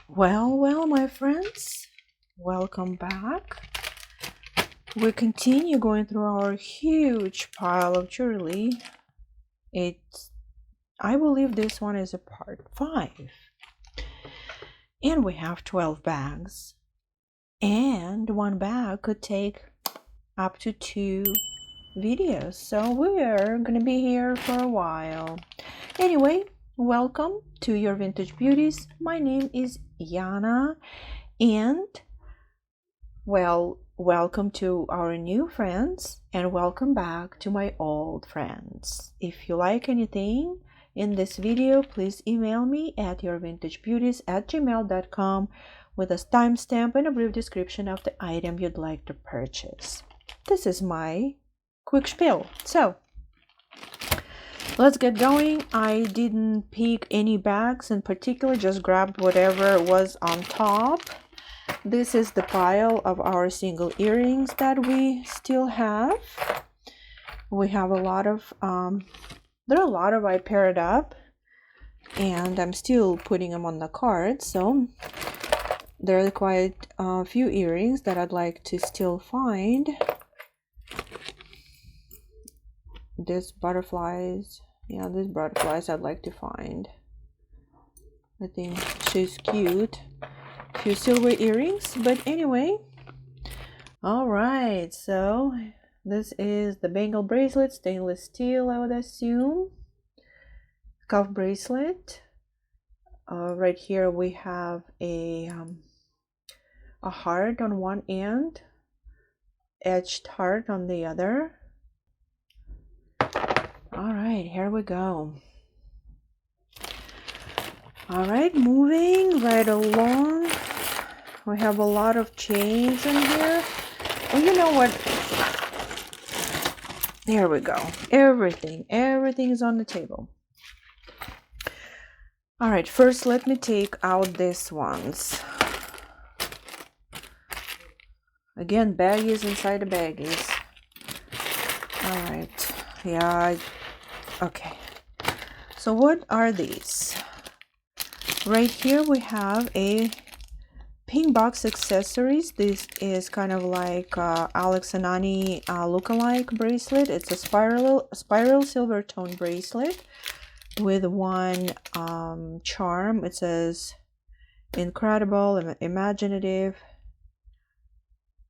Well, my friends, welcome back. We continue going through our huge pile of jewelry. I believe this one is a part 5. And we have 12 bags. And one bag could take up to 2 videos. So we're going to be here for a while. Anyway, welcome to Your Vintage Beauties. My name is Yana. And welcome to our new friends and welcome back to my old friends. If you like anything in this video, please email me at yourvintagebeauties@gmail.com with a timestamp and a brief description of the item you'd like to purchase. This is my quick spiel. So let's get going. I didn't pick any bags in particular, just grabbed whatever was on top. This is the pile of our single earrings that we still have. We have a lot of, there are a lot of I paired up and I'm still putting them on the card. So there are quite a few earrings that I'd like to still find. These butterflies, these butterflies I'd like to find. I think she's cute. Few silver earrings, but anyway, all right, so this is the bangle bracelet, stainless steel, I would assume. Cuff bracelet. Right here we have a heart on one end, etched heart on the other. All right, here we go. All right, moving right along. We have a lot of chains in here. Well, you know what? There we go. Everything is on the table. All right, first let me take out these ones. Again, baggies inside the baggies. All right, okay. So what are these? Right here we have a pink box accessories. This is kind of like Alex and Ani lookalike bracelet. It's a spiral silver tone bracelet with one charm. It says incredible, imaginative,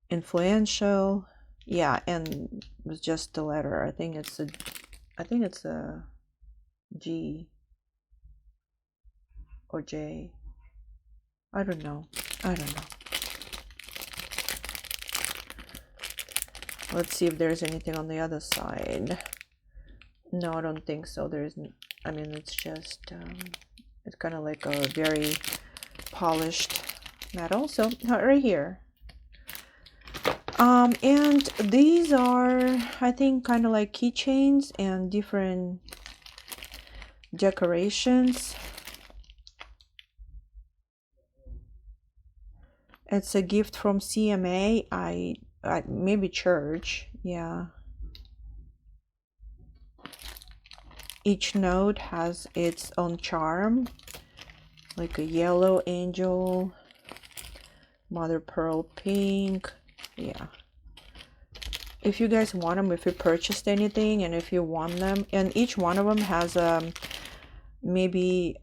influential. Yeah, and it's just the letter. I think it's a G or J. I don't know. Let's see if there's anything on the other side. No, I don't think so. I mean, it's just it's kind of like a very polished metal. So right here. And these are, I think, kind of like keychains and different decorations. It's a gift from CMA. Maybe church. Yeah. Each note has its own charm, like a yellow angel, mother pearl pink. Yeah. If you guys want them, if you purchased anything and if you want them, and each one of them has maybe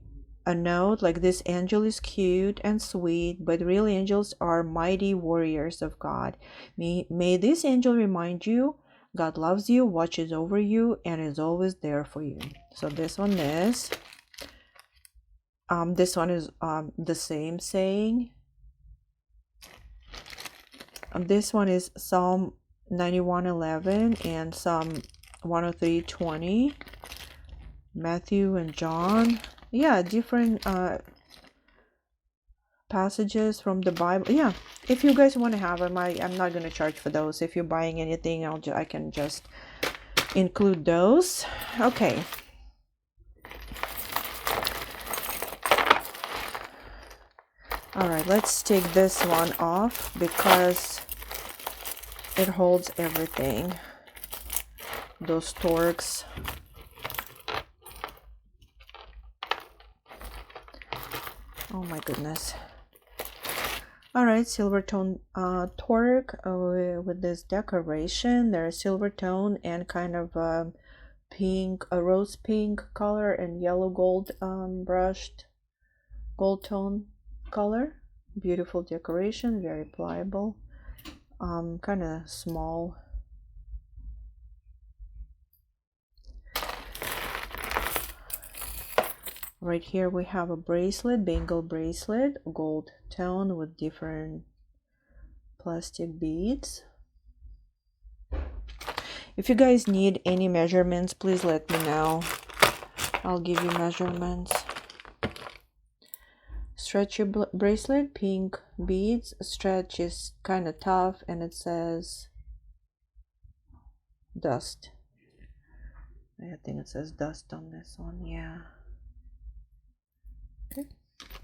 a note like this angel is cute and sweet, but real angels are mighty warriors of God. May this angel remind you God loves you, watches over you, and is always there for you. So this one is the same saying. This one is Psalm 91:11 and Psalm 103:20. Matthew and John. Yeah, different passages from the Bible. Yeah, if you guys want to have them, I'm not going to charge for those. If you're buying anything, I can just include those. Okay. All right, let's take this one off because it holds everything. Those storks. Oh my goodness. All right, silver tone torque with this decoration. There's silver tone and kind of pink, a rose pink color and yellow gold brushed gold tone color. Beautiful decoration, very pliable, kind of small. Right here we have a bracelet, bangle bracelet, gold tone with different plastic beads. If you guys need any measurements, please let me know. I'll give you measurements. Stretchy bracelet, pink beads. Stretch is kind of tough and it says dust. I think it says dust on this one, yeah. Okay.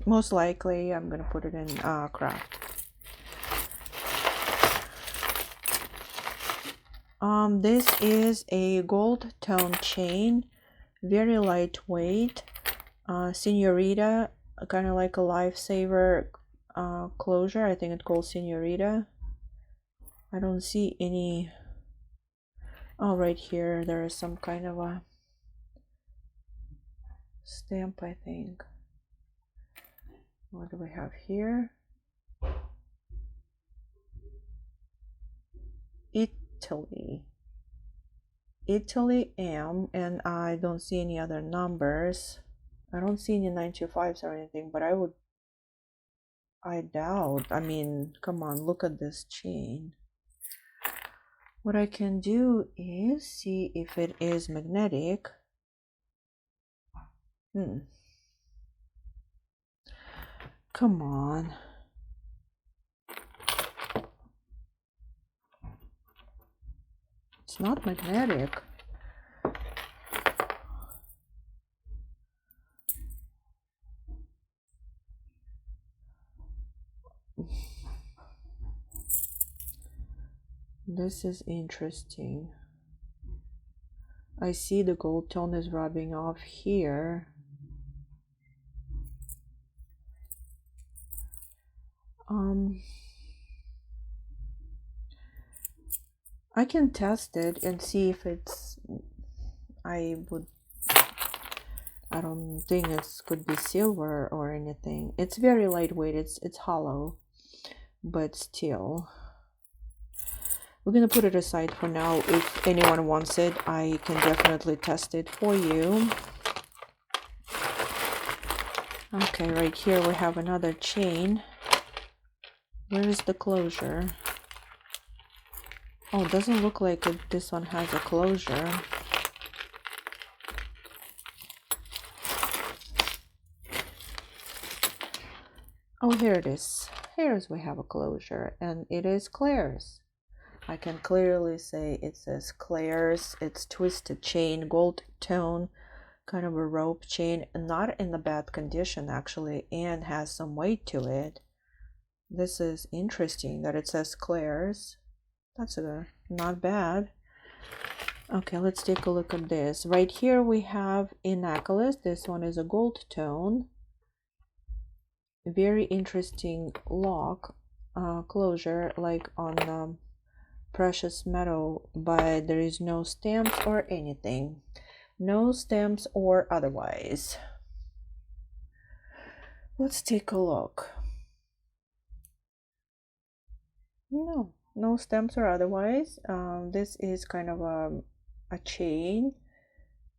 Most likely I'm gonna put it in craft. This is a gold tone chain, very lightweight, Senorita, kind of like a lifesaver closure. I think it's called Senorita. I don't see any. Oh, right here there is some kind of a stamp, I think. What do we have here? Italy M, and I don't see any other numbers. I don't see any 925s or anything, but I doubt. I mean, come on, look at this chain. What I can do is see if it is magnetic. Come on. It's not magnetic. This is interesting. I see the gold tone is rubbing off here. I can test it and see if it's, I don't think it could be silver or anything. It's very lightweight, it's hollow, but still. We're gonna put it aside for now. If anyone wants it, I can definitely test it for you. Okay, right here we have another chain. Where is the closure? Oh, it doesn't look like this one has a closure. Oh, here it is. Here's we have a closure, and it is Claire's. I can clearly say it says Claire's. It's twisted chain, gold tone, kind of a rope chain, not in a bad condition actually, and has some weight to it. This is interesting that it says Claire's. That's not bad. Okay, let's take a look at this. Right here we have a necklace. This one is a gold tone. Very interesting lock closure, like on precious metal, but there is no stamps or anything. No stamps or otherwise. Let's take a look. No stamps or otherwise. This is kind of a chain,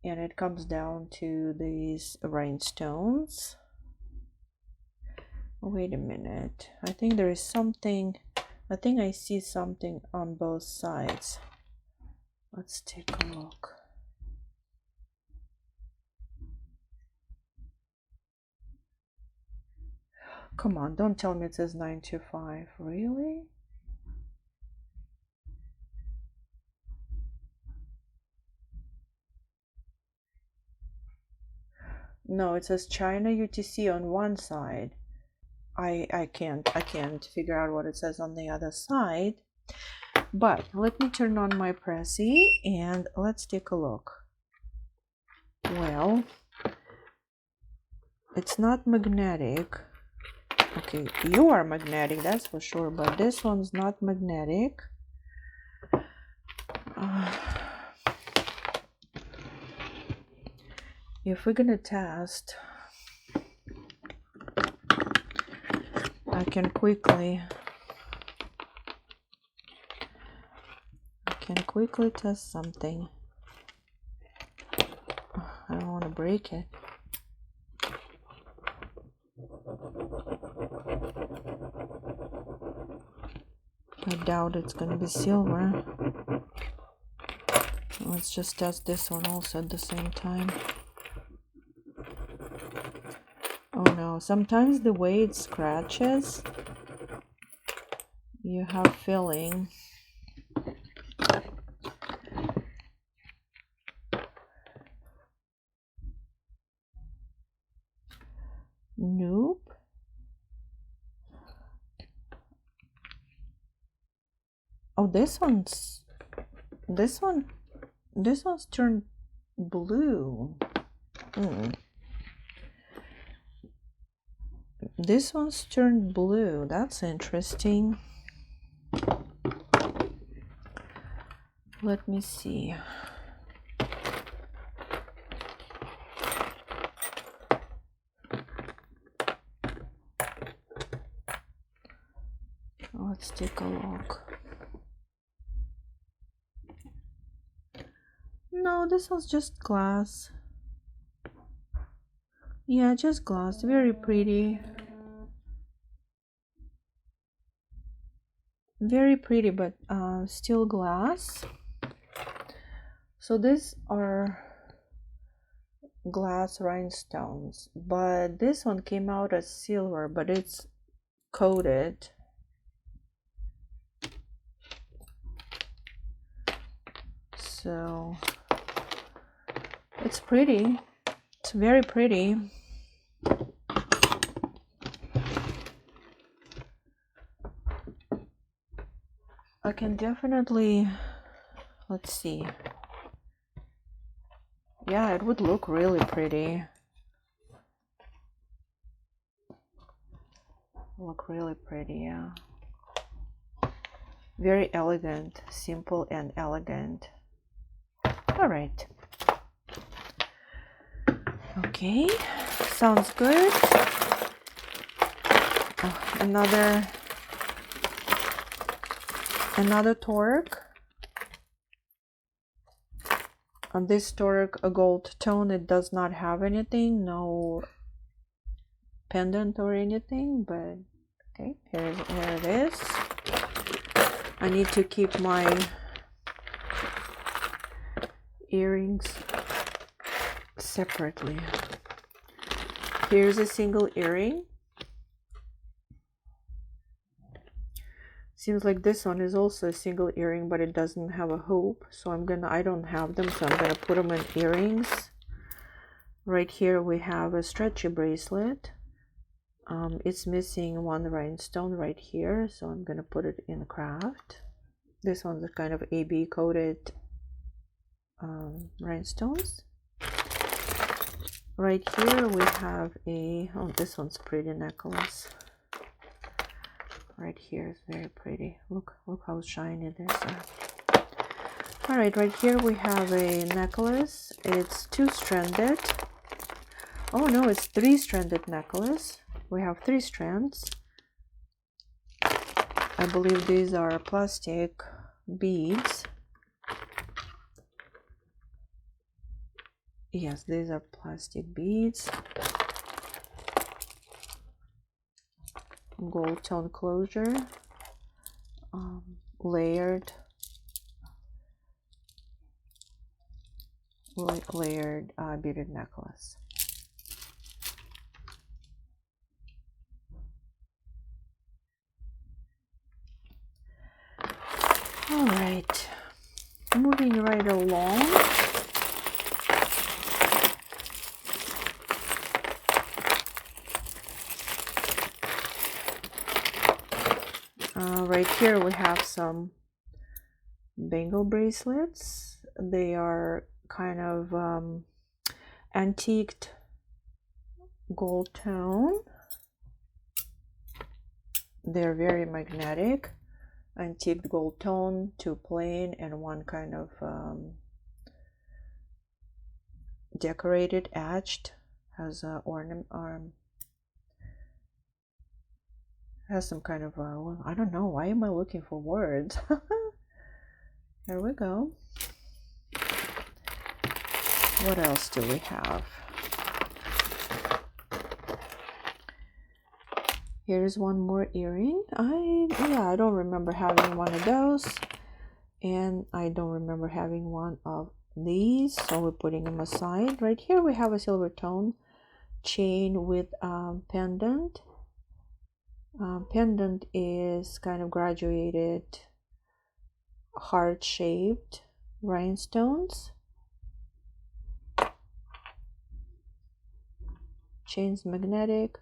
and it comes down to these rhinestones. Wait a minute. I think there is something. I think I see something on both sides. Let's take a look. Come on, don't tell me it says 925. Really? No, it says China UTC on one side. I can't figure out what it says on the other side. But let me turn on my Prezi and let's take a look. Well, it's not magnetic. Okay, you are magnetic, that's for sure, but this one's not magnetic. If we're gonna test, I can quickly test something. I don't want to break it. I doubt it's gonna be silver. Let's just test this one also at the same time. Oh no, sometimes the way it scratches, you have feeling. Nope. Oh, this one's turned blue. This one's turned blue. That's interesting. Let me see. Let's take a look. No, this was just glass. Yeah, just glass. Very pretty. Very pretty, but still glass. So these are glass rhinestones, but this one came out as silver, but it's coated. So it's pretty. It's very pretty. I can definitely, let's see. Yeah, it would look really pretty. Look really pretty, yeah. Very elegant, simple and elegant. All right. Okay, sounds good. Oh, another Torque. On this Torque, a gold tone, it does not have anything, no pendant or anything, but okay, here it is. I need to keep my earrings separately. Here's a single earring. Seems like this one is also a single earring, but it doesn't have a hoop, so I don't have them, so I'm gonna put them in earrings. Right here we have a stretchy bracelet. It's missing one rhinestone right here, so I'm gonna put it in craft. This one's a kind of AB coated rhinestones. Right here we have this one's pretty necklace. Right here is very pretty. Look how shiny this is. All right, right here we have a necklace. It's 2-stranded. Oh no, it's 3-stranded necklace. We have 3 strands. I believe these are plastic beads. Yes, these are plastic beads. Gold tone closure. Layered beaded necklace. All right, moving right along. Right here we have some bangle bracelets. They are kind of antiqued gold tone. they're very magnetic. Antique gold tone, 2 plain, and 1 kind of decorated, etched, has a ornament has some kind of well, I don't know, why am I looking for words? Here we go. What else do we have? Here's one more earring. I don't remember having one of those, and I don't remember having one of these, so we're putting them aside. Right here we have a silver tone chain with pendant. Pendant is kind of graduated heart-shaped rhinestones. Chain's magnetic.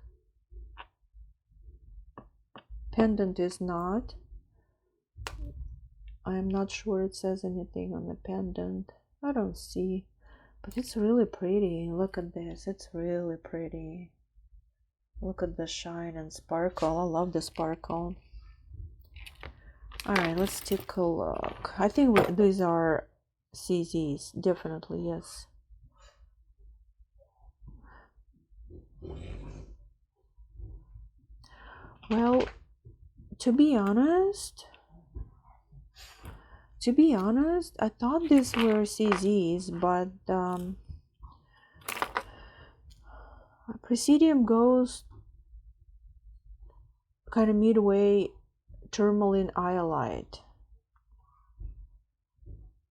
Pendant is not. I'm not sure it says anything on the pendant. I don't see, but it's really pretty. Look at this, it's really pretty. Look at the shine and sparkle. I love the sparkle. All right, let's take a look. I think these are CZs, definitely, yes. Well, to be honest, I thought these were CZs, but Presidium goes kind of midway tourmaline iolite.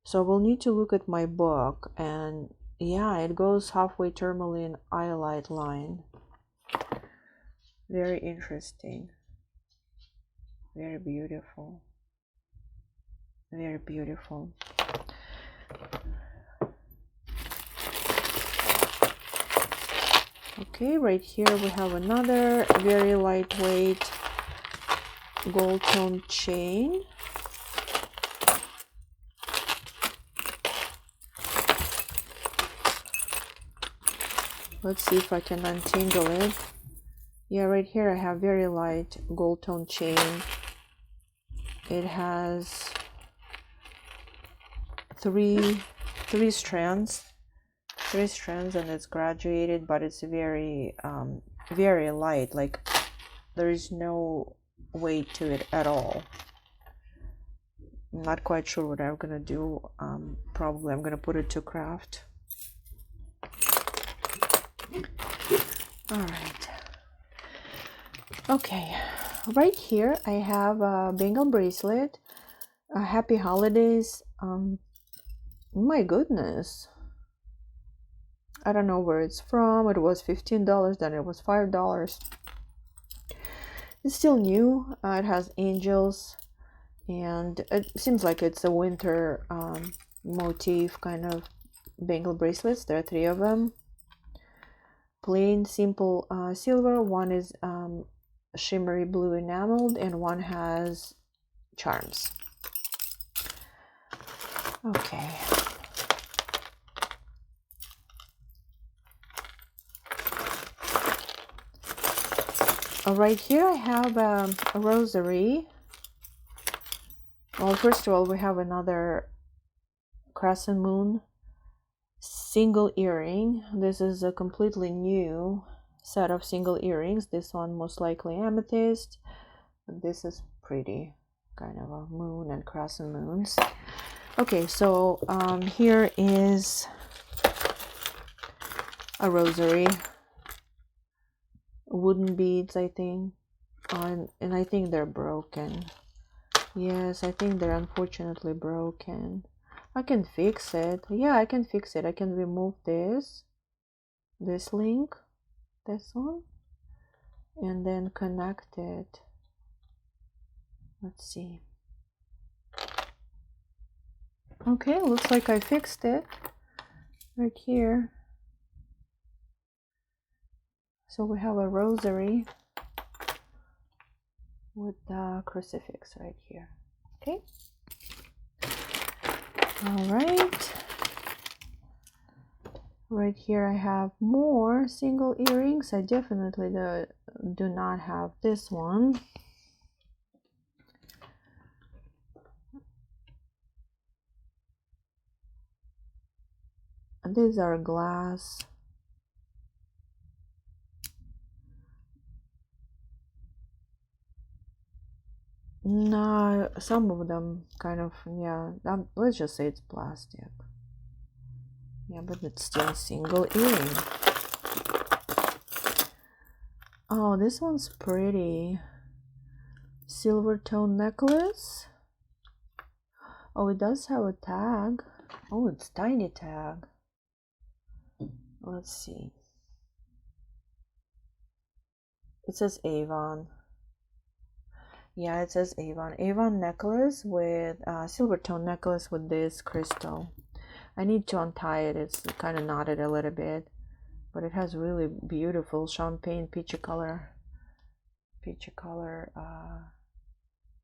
So we'll need to look at my book, and yeah, it goes halfway tourmaline iolite line. Very interesting. Very beautiful. Very beautiful. Okay, right here we have another very lightweight gold tone chain. Let's see if I can untangle it. Yeah, right here I have very light gold tone chain. It has three strands, and it's graduated, but it's very very light. Like there is no weight to it at all. I'm not quite sure what I'm gonna do. Probably I'm gonna put it to craft. All right. Okay, right here I have a bangle bracelet. Happy holidays. My goodness, I don't know where it's from. It was $15, then it was $5. It's still new. It has angels, and it seems like it's a winter motif kind of bangle bracelets. There are 3 of them. Plain, simple silver. One is shimmery blue enameled, and one has charms. Okay. Right here I have a rosary. Well, first of all, we have another crescent moon single earring. This is a completely new set of single earrings. This one most likely amethyst. This is pretty, kind of a moon and crescent moons. Okay, so here is a rosary. Wooden beads, I think, and I think they're broken. Yes, I think they're unfortunately broken. I can fix it. Yeah, I can fix it. I can remove this link, this one, and then connect it. Let's see. Okay, looks like I fixed it right here. So we have a rosary with the crucifix right here. Okay. All right. Right here I have more single earrings. I definitely do not have this one. These are glass. No, some of them kind of, yeah, let's just say it's plastic. Yeah, but it's still single earring. Oh, this one's pretty. Silver tone necklace. Oh, it does have a tag. Oh, it's tiny tag. Let's see. It says Avon. Yeah, it says Avon. Avon necklace with silver tone necklace with this crystal. I need to untie it. It's kind of knotted a little bit, but it has really beautiful champagne peachy color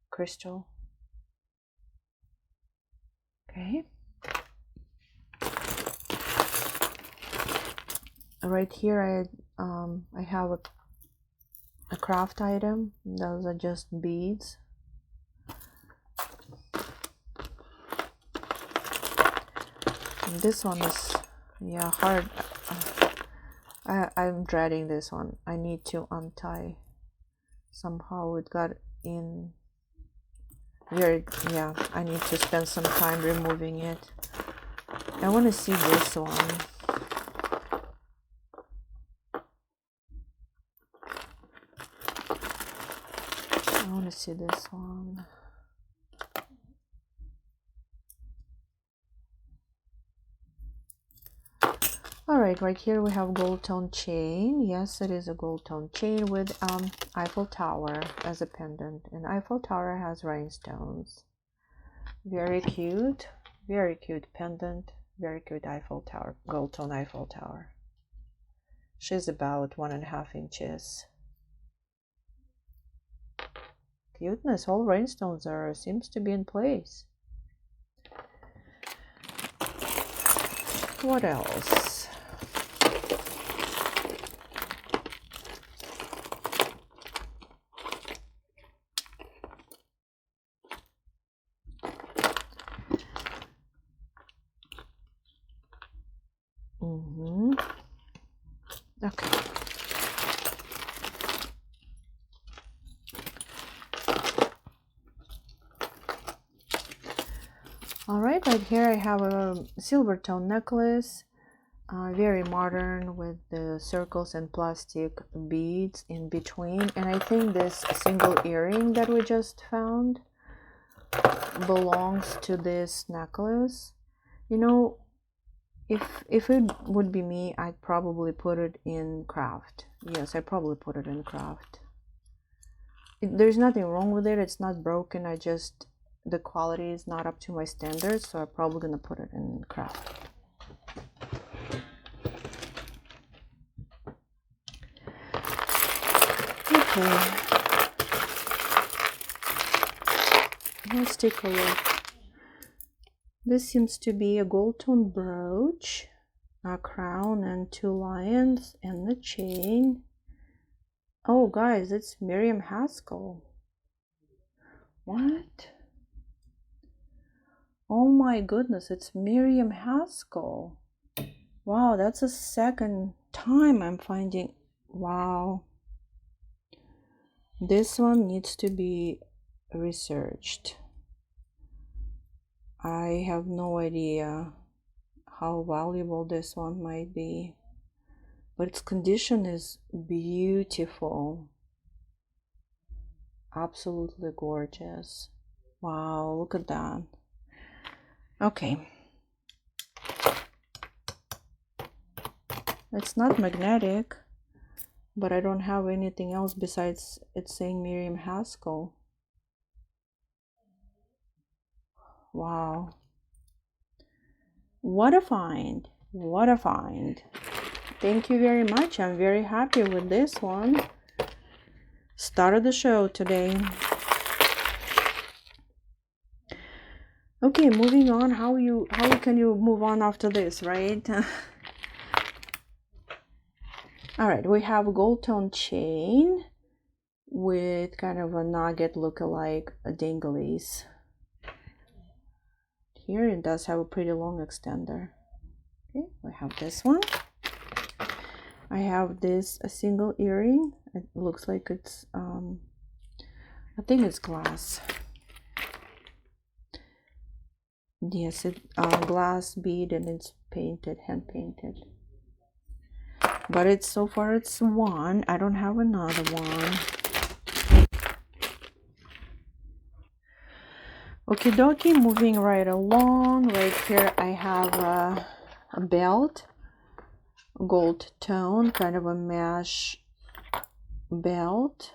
crystal. Okay. Right here, I have a craft item. Those are just beads. And this one is, yeah, hard. I'm dreading this one. I need to untie. Somehow it got in very, yeah, I need to spend some time removing it. I want to see this one. I want to see this one. All right here we have gold tone chain. Yes, it is a gold tone chain with Eiffel Tower as a pendant, and Eiffel Tower has rhinestones. Very cute pendant. Very cute Eiffel Tower, gold tone Eiffel Tower. She's about 1.5 inches. Cuteness. All rhinestones seems to be in place. What else? Okay. All right here I have a silver tone necklace, very modern, with the circles and plastic beads in between, and I think this single earring that we just found belongs to this necklace. You know, if it would be me, I'd probably put it in craft. Yes, I'd probably put it in craft. There's nothing wrong with it. It's not broken. The quality is not up to my standards, so I'm probably gonna put it in craft. Okay, let's take a look. This seems to be a gold tone brooch, a crown and 2 lions, and the chain. Oh guys, it's Miriam Haskell. What? Oh my goodness, it's Miriam Haskell. Wow, that's the second time I'm finding. Wow, this one needs to be researched. I have no idea how valuable this one might be, but its condition is beautiful. Absolutely gorgeous. Wow, look at that. Okay, it's not magnetic, but I don't have anything else besides it saying Miriam Haskell. Wow, what a find, what a find. Thank you very much. I'm very happy with this one. Started the show today. Okay, moving on. How can you move on after this, right? All right, we have a gold tone chain with kind of a nugget look-alike dinglies. Here it does have a pretty long extender. Okay, we have this one. I have this a single earring. It looks like it's I think it's glass. Yes, it glass bead, and it's painted, hand painted. But it's so far it's one. I don't have another one. Okie dokie, moving right along. Right here I have a belt, gold tone, kind of a mesh belt.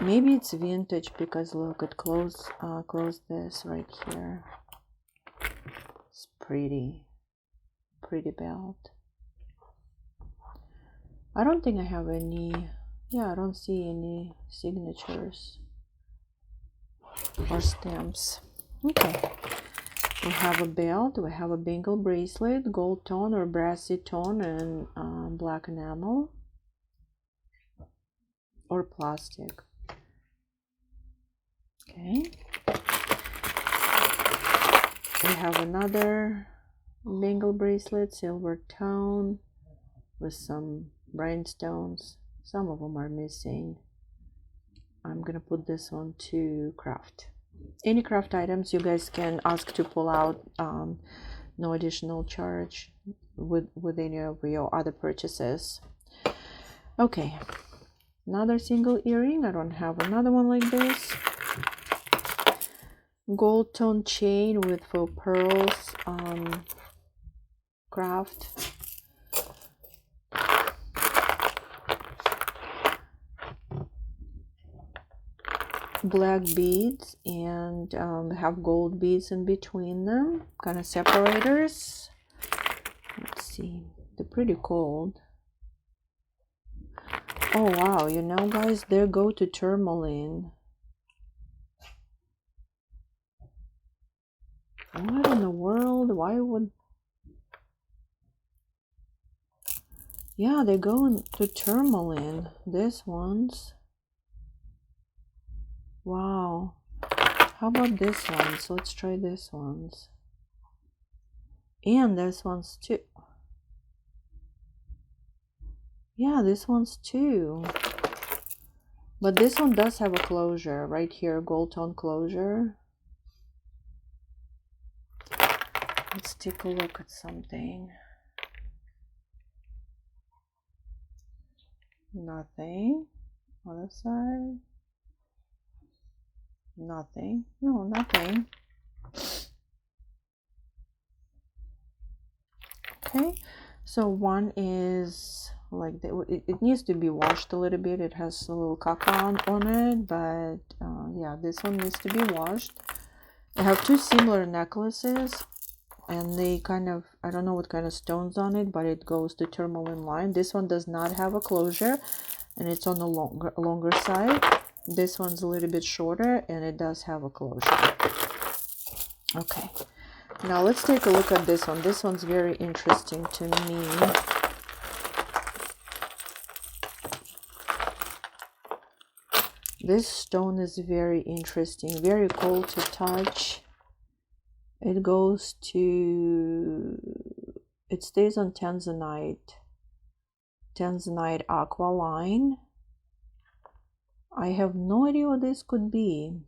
Maybe it's vintage because look, it close this right here. It's pretty belt. I don't think I have any. Yeah, I don't see any signatures or stamps. Okay, we have a belt, we have a bangle bracelet, gold tone or brassy tone, and black enamel or plastic. Okay, we have another bangle bracelet, silver tone with some rhinestones. Some of them are missing. I'm gonna put this on to craft. Any craft items you guys can ask to pull out, no additional charge with any of your other purchases. Okay, another single earring. I don't have another one like this. Gold tone chain with faux pearls, craft. Black beads, and have gold beads in between them, kind of separators. Let's see, they're pretty cold. Oh wow, you know guys, there go to tourmaline. What in the world? Why would... Yeah, they're going to tourmaline, these ones. Wow. How about this ones? Let's try this ones. And this one's too. Yeah, this one's too. But this one does have a closure right here, gold tone closure. Let's take a look at something. Nothing. Other side. Nothing. No, nothing. Okay, so one is like it needs to be washed a little bit. It has a little caca on it, but yeah, this one needs to be washed. I have two similar necklaces, and they kind of, I don't know what kind of stones on it, but it goes to tourmaline line. This one does not have a closure, and it's on the longer side. This one's a little bit shorter, and it does have a closure. Okay, now let's take a look at this one. This one's very interesting to me. This stone is very interesting, very cool to touch. It goes to, it stays on Tanzanite aqua line. I have no idea what this could be.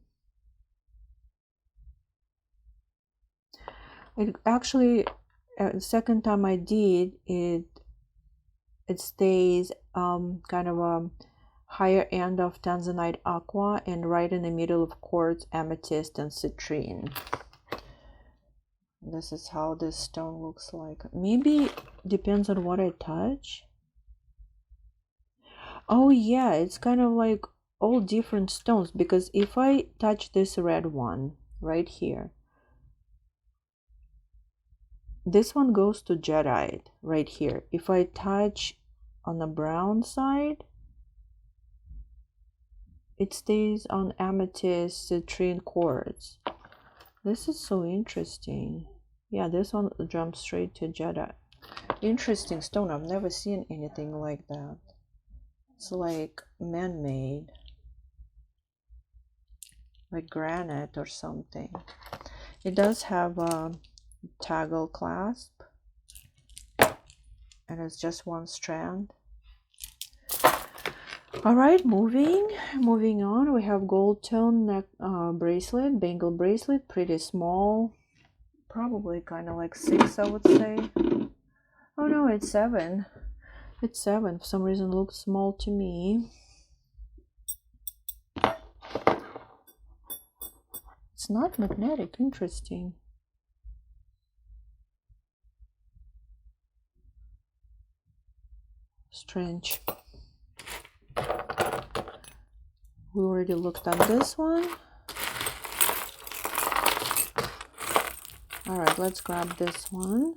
It actually, the second time I did it, it stays kind of a higher end of Tanzanite aqua and right in the middle of quartz, amethyst, and citrine. This is how this stone looks like. Maybe depends on what I touch. Oh yeah, it's kind of like all different stones, because if I touch this red one right here, this one goes to jadeite right here. If I touch on the brown side, it stays on amethyst, citrine, quartz. This is so interesting. Yeah, this one jumps straight to jadeite. Interesting stone. I've never seen anything like that. It's like man-made, like granite or something. It does have toggle clasp, and it's just one strand. All right, moving on, we have gold tone neck bracelet, bangle bracelet, pretty small, probably kind of like 6, I would say. Oh no, it's 7. It's 7. For some reason, it looks small to me. It's not magnetic. Interesting. Strange. We already looked at this one. All right, let's grab this one.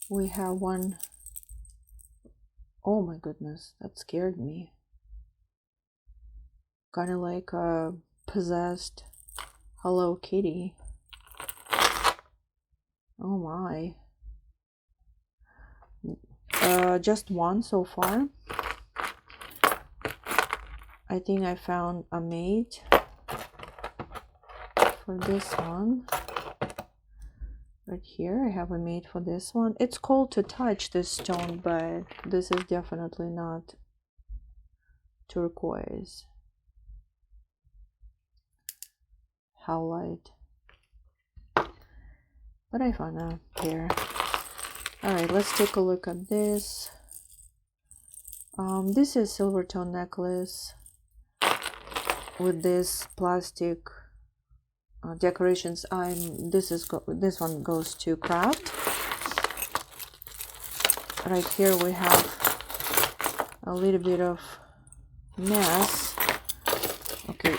We have one. Oh my goodness, that scared me. Kind of like a possessed Hello Kitty. Oh my. Just one so far. I think I found a mate for this one. Right here, I have a mate for this one. It's cool to touch this stone, but this is definitely not turquoise. Howlite. But I found a pair. Alright, let's take a look at this. This is silver tone necklace with this plastic decorations. This one goes to craft. Right here we have a little bit of mess. Okay,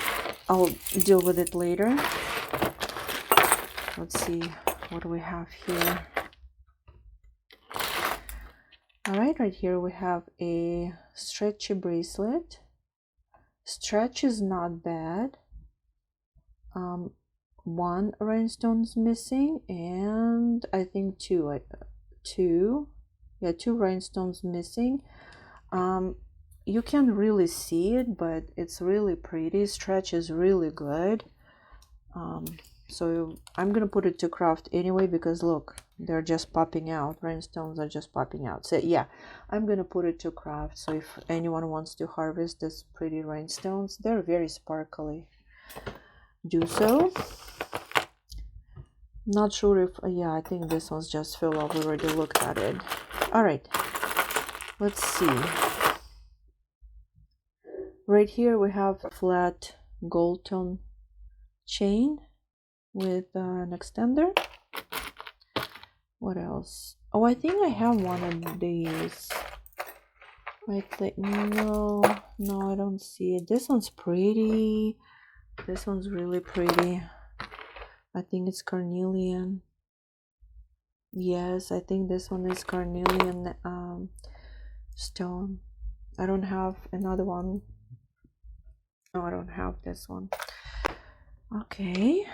I'll deal with it later. Let's see what we have here. All right, right here we have a stretchy bracelet. Stretch is not bad. One rhinestone's missing, and I think two rhinestones missing. You can't really see it, but it's really pretty. Stretch is really good. So I'm gonna put it to craft anyway, because look, they're just popping out. Rhinestones are just popping out. So yeah, I'm gonna put it to craft. So if anyone wants to harvest these pretty rhinestones, they're very sparkly, do so. Not sure if yeah, I think this one's just fill up. We already looked at it. All right, let's see. Right here we have flat gold tone chain with an extender. What else? Oh, I think I have one of these. I think no, I don't see it. This one's pretty. This one's really pretty. I think it's carnelian. Yes, I think this one is carnelian stone. I don't have another one. No, I don't have this one. Okay.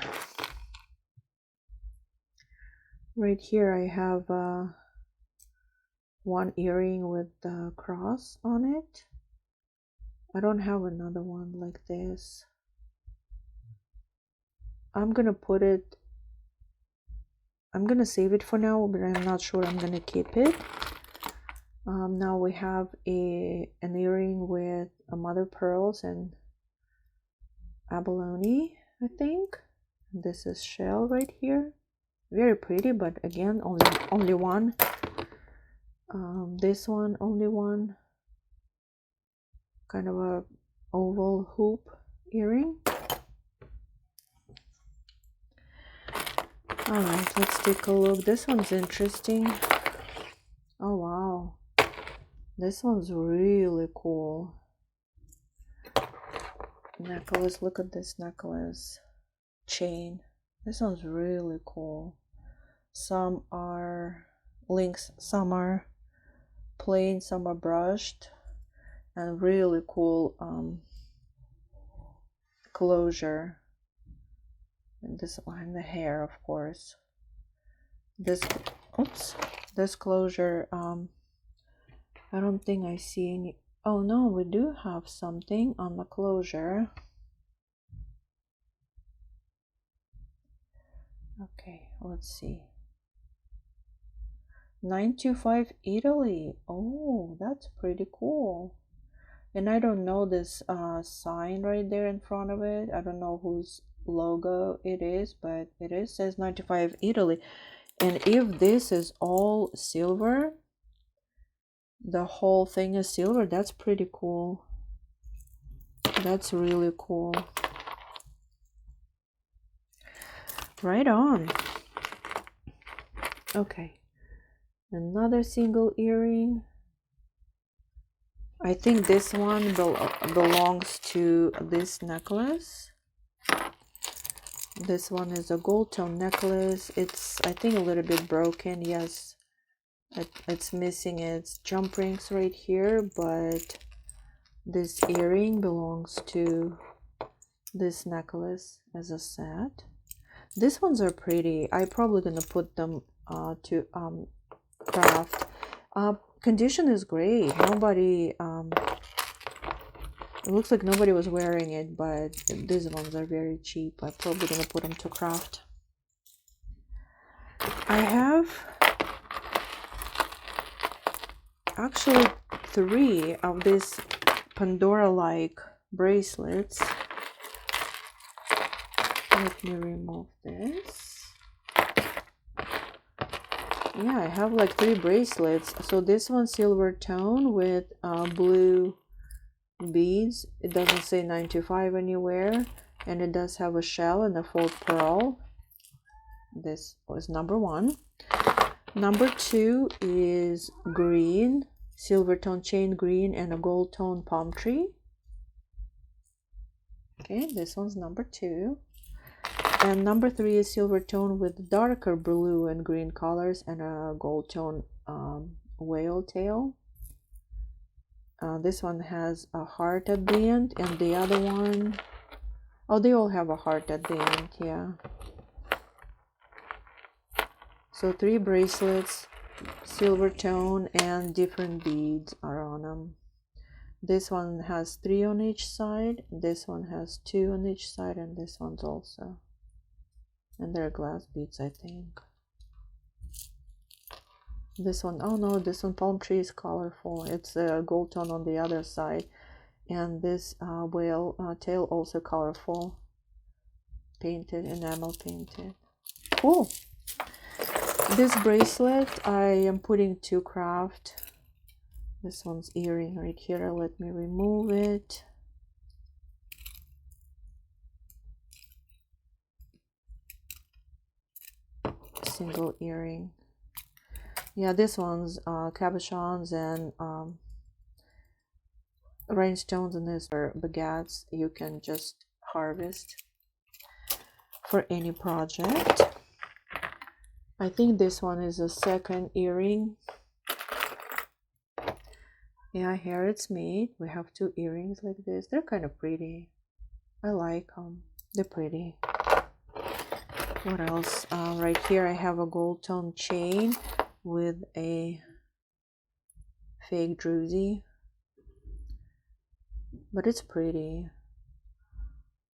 Right here I have one earring with the cross on it. I don't have another one like this. I'm gonna save it for now, but I'm not sure I'm gonna keep it. Now we have an earring with a mother pearls and abalone, I think. This is shell right here. Very pretty, but again, only one. This one, only one. Kind of a oval hoop earring. All right, let's take a look. This one's interesting. Oh wow, this one's really cool. Necklace, look at this necklace chain. This one's really cool. Some are links, some are plain, some are brushed, and really cool closure. And this one, the hair, of course. This closure, I don't think I see any. Oh no, we do have something on the closure. Okay, let's see. 925 Italy. Oh, that's pretty cool. And I don't know this sign right there in front of it. I don't know whose logo it is, but it says 95 Italy. And if this is all silver, the whole thing is silver, that's pretty cool. That's really cool. Right on. Okay. Another single earring. I think this one belongs to this necklace. This one is a gold tone necklace. It's, I think, a little bit broken. Yes, it's missing its jump rings right here, but this earring belongs to this necklace as a set. These ones are pretty. I'm probably gonna put them to craft. Condition is great. Nobody it looks like nobody was wearing it, but these ones are very cheap. I'm probably gonna put them to craft. I have actually 3 of these Pandora-like bracelets. Let me remove this. Yeah, I have like 3 bracelets. So this one silver tone with blue beads. It doesn't say 925 anywhere, and it does have a shell and a full pearl. This was number 1. Number 2 is green, silver tone chain green, and a gold tone palm tree. Okay, this one's number 2. And number 3 is silver tone with darker blue and green colors and a gold tone whale tail. This one has a heart at the end, and the other one, oh, they all have a heart at the end. Yeah. So 3 bracelets, silver tone, and different beads are on them. This one has 3 on each side, this one has 2 on each side, and this one's also. And they're glass beads, I think. This one, oh no, this one palm tree is colorful. It's a gold tone on the other side. And this whale tail also colorful. Painted, enamel painted. Cool. This bracelet I am putting to craft. This one's earring right here. Let me remove it. Single earring. Yeah, this one's cabochons and rhinestones, and these are baguettes you can just harvest for any project. I think this one is a second earring. Yeah, here it's made. We have 2 earrings like this. They're kind of pretty. I like them. They're pretty. What else? Right here I have a gold tone chain with a fake druzy, but it's pretty.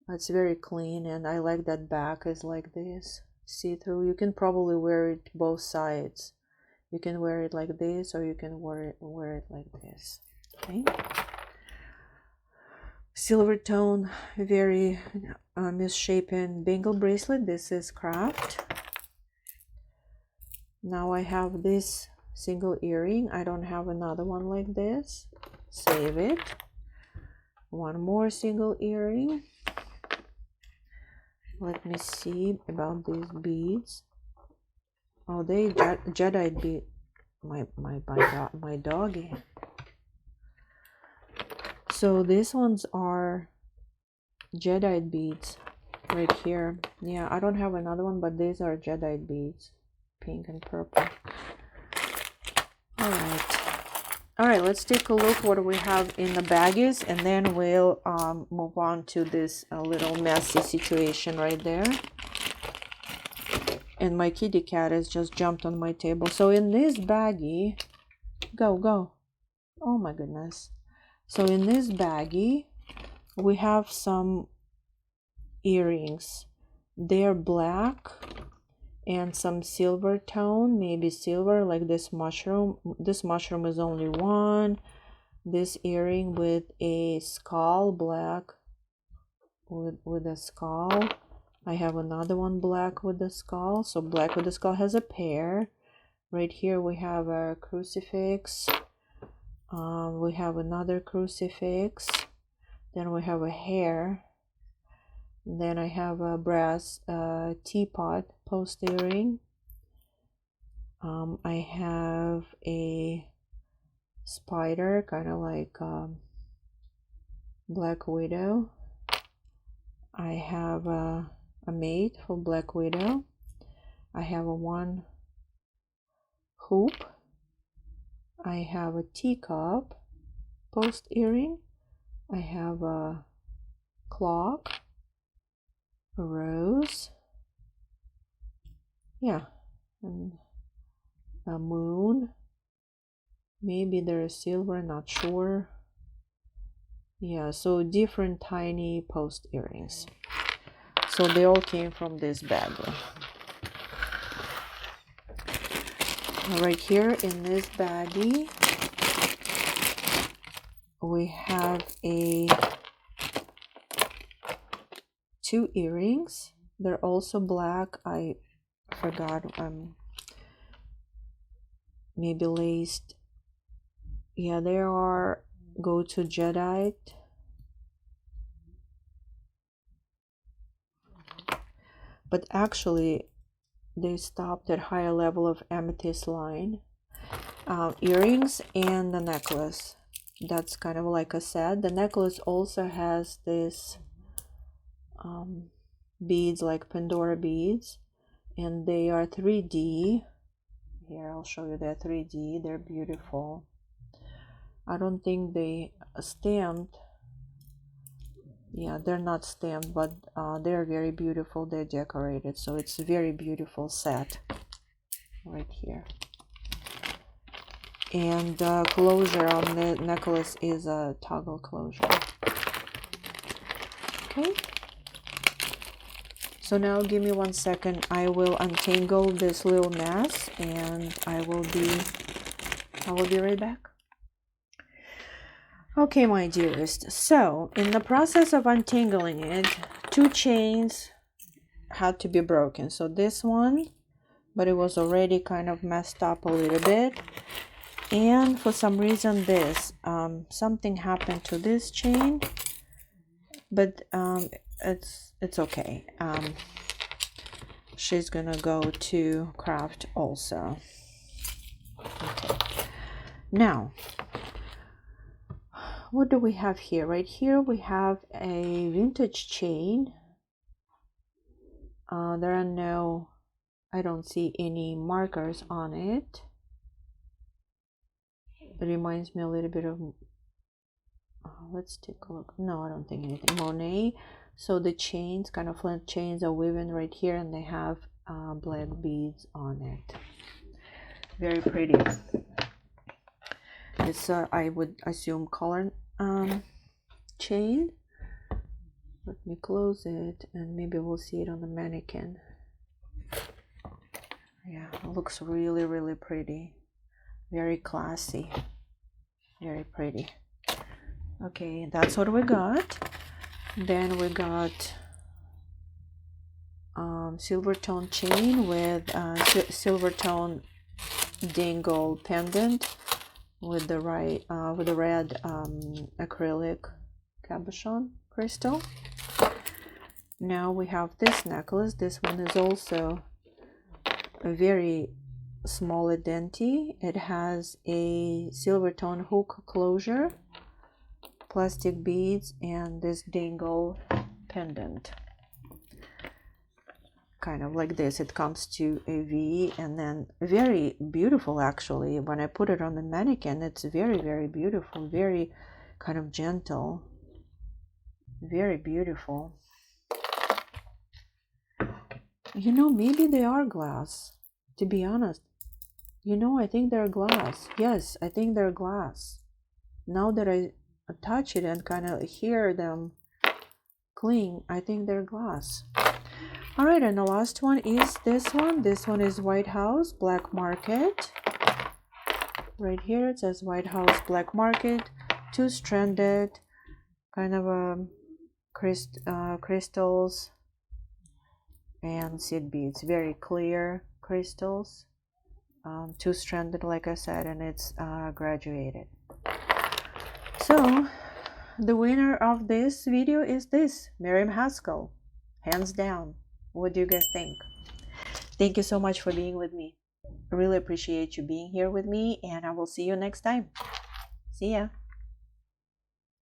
It's very clean, and I like that back is like this, see-through. You can probably wear it both sides. You can wear it like this, or you can wear it like this. Okay. Silver tone, very misshapen bangle bracelet. This is craft. Now I have this single earring. I don't have another one like this. Save it. One more single earring. Let me see about these beads. Oh, they Jedi bead. My doggy. So these ones are Jedi beads right here. Yeah, I don't have another one, but these are Jedi beads, pink and purple. All right, let's take a look what we have in the baggies, and then we'll move on to this little messy situation right there. And my kitty cat has just jumped on my table. So in this baggie, go. Oh my goodness. So in this baggie, we have some earrings. They're black and some silver tone, maybe silver, like this mushroom. This mushroom is only one. This earring with a skull, black with a skull. I have another one black with the skull. So black with the skull has a pair. Right here we have a crucifix. We have another crucifix. Then we have a hair. Then I have a brass teapot post earring. I have a spider, kind of like Black Widow. I have a mate for Black Widow. I have a one hoop. I have a teacup post earring. I have a clock, a rose, yeah, and a moon. Maybe there's silver, not sure. Yeah, so different tiny post earrings. So they all came from this bag. Right here in this baggie, we have two earrings. They're also black. I forgot, maybe laced. Yeah, they are go to jadeite. But actually they stopped at higher level of amethyst line. Earrings and the necklace. That's kind of like a set. The necklace also has this beads, like Pandora beads, and they are 3D. Here, I'll show you. They're 3D. They're beautiful. I don't think they stamped. Yeah, they're not stamped, but they're very beautiful. They're decorated, so it's a very beautiful set right here. And the closure on the necklace is a toggle closure. Okay, so now give me 1 second. I will untangle this little mess, and I will be right back. Okay, my dearest, so in the process of untangling it, 2 chains had to be broken. So this one, but it was already kind of messed up a little bit, and for some reason this something happened to this chain, but it's okay. She's gonna go to craft also. Okay, now what do we have here? Right here we have a vintage chain. There are no, I don't see any markers on it. It reminds me a little bit of, let's take a look. No, I don't think anything. Monet. So the chains, kind of flint chains, are woven right here, and they have black beads on it. Very pretty. It's I would assume color chain. Let me close it, and maybe we'll see it on the mannequin. Yeah, it looks really, really pretty. Very classy. Very pretty. Okay, that's what we got. Then we got silver tone chain with silver tone dangle pendant with the red acrylic cabochon crystal. Now we have this necklace. This one is also a very small identity. It has a silver tone hook closure, plastic beads, and this dangle pendant. Kind of like this. It comes to a V, and then very beautiful actually. When I put it on the mannequin, it's very, very beautiful, very kind of gentle, very beautiful. You know, maybe they are glass, to be honest. You know, I think they're glass. Yes, I think they're glass. Now that I touch it and kind of hear them cling, I think they're glass. All right, and the last one is this one. This one is White House Black Market. Right here it says White House Black Market, two-stranded, kind of crystals and seed beads, very clear crystals, two-stranded, like I said, and it's graduated. So the winner of this video is this, Miriam Haskell, hands down. What do you guys think? Thank you so much for being with me. I really appreciate you being here with me, and I will see you next time. See ya.